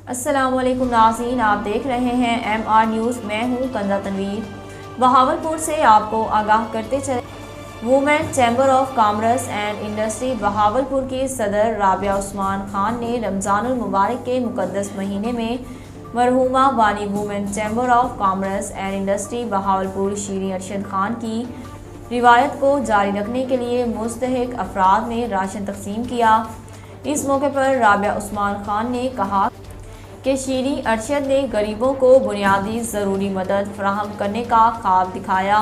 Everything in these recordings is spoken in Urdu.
السلام علیکم ناظرین، آپ دیکھ رہے ہیں ایم آر نیوز۔ میں ہوں کنزا تنویر۔ بہاولپور سے آپ کو آگاہ کرتے چلے، women chamber of commerce and industry Bahawalpur کی صدر رابعہ عثمان خان نے رمضان المبارک کے مقدس مہینے میں مرحومہ بانی women chamber of commerce and industry Bahawalpur Shireen Arshad Khan کی روایت کو جاری رکھنے کے لیے مستحق افراد میں راشن تقسیم کیا۔ اس موقع پر رابعہ عثمان خان نے کہا کہ شیریں ارشد نے غریبوں کو بنیادی ضروری مدد فراہم کرنے کا خواب دکھایا۔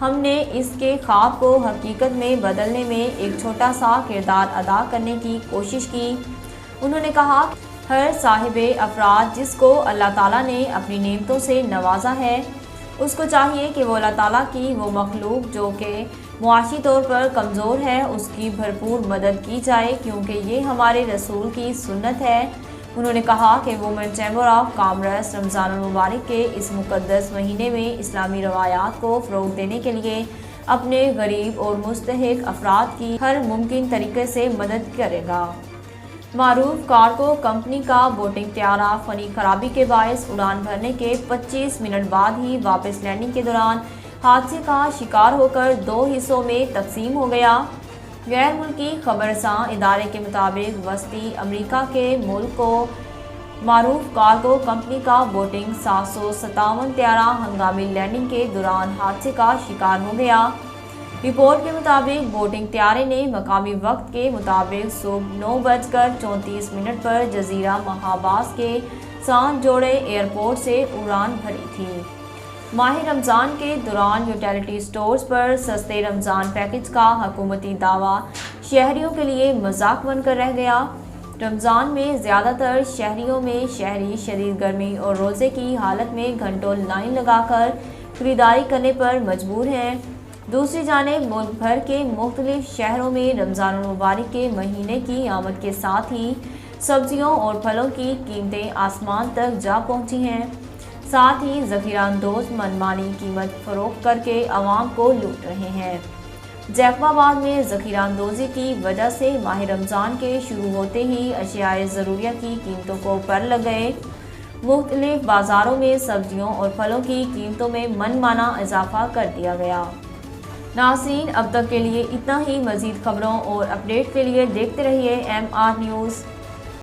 ہم نے اس کے خواب کو حقیقت میں بدلنے میں ایک چھوٹا سا کردار ادا کرنے کی کوشش کی۔ انہوں نے کہا کہ ہر صاحب افراد جس کو اللہ تعالیٰ نے اپنی نعمتوں سے نوازا ہے، اس کو چاہیے کہ وہ اللہ تعالیٰ کی وہ مخلوق جو کہ معاشی طور پر کمزور ہے، اس کی بھرپور مدد کی جائے، کیونکہ یہ ہمارے رسول کی سنت ہے۔ انہوں نے کہا کہ وومن چیمبر آف کامرس رمضان المبارک کے اس مقدس مہینے میں اسلامی روایات کو فروغ دینے کے لیے اپنے غریب اور مستحق افراد کی ہر ممکن طریقے سے مدد کرے گا۔ معروف کارگو کمپنی کا بوٹنگ طیارہ فنی خرابی کے باعث اڑان بھرنے کے 25 منٹ بعد ہی واپس لینڈنگ کے دوران حادثے کا شکار ہو کر 2 حصوں میں تقسیم ہو گیا۔ غیر ملکی خبررساں ادارے کے مطابق وسطی امریکہ کے ملک کو معروف کارگو کمپنی کا بوٹنگ 757 طیارہ ہنگامی لینڈنگ کے دوران حادثے کا شکار ہو گیا۔ رپورٹ کے مطابق بوٹنگ طیارے نے مقامی وقت کے مطابق صبح 9:34 پر جزیرہ مہاباز کے سان جوڑے ایئرپورٹ سے اڑان بھری تھی۔ ماہ رمضان کے دوران یوٹیلیٹی سٹورز پر سستے رمضان پیکج کا حکومتی دعویٰ شہریوں کے لیے مذاق بن کر رہ گیا۔ رمضان میں زیادہ تر شہریوں میں شہری شدید گرمی اور روزے کی حالت میں گھنٹوں لائن لگا کر خریداری کرنے پر مجبور ہیں۔ دوسری جانب ملک بھر کے مختلف شہروں میں رمضان المبارک کے مہینے کی آمد کے ساتھ ہی سبزیوں اور پھلوں کی قیمتیں آسمان تک جا پہنچی ہیں۔ ساتھ ہی ذخیرہ اندوز منمانی قیمت فروخت کر کے عوام کو لوٹ رہے ہیں۔ جیکب آباد میں ذخیرہ اندوزی کی وجہ سے ماہ رمضان کے شروع ہوتے ہی اشیاء ضروریہ کی قیمتوں کو پر لگ گئے۔ مختلف بازاروں میں سبزیوں اور پھلوں کی قیمتوں میں من مانا اضافہ کر دیا گیا۔ ناظرین، اب تک کے لیے اتنا ہی۔ مزید خبروں اور اپڈیٹ کے لیے دیکھتے رہیے ایم آر نیوز۔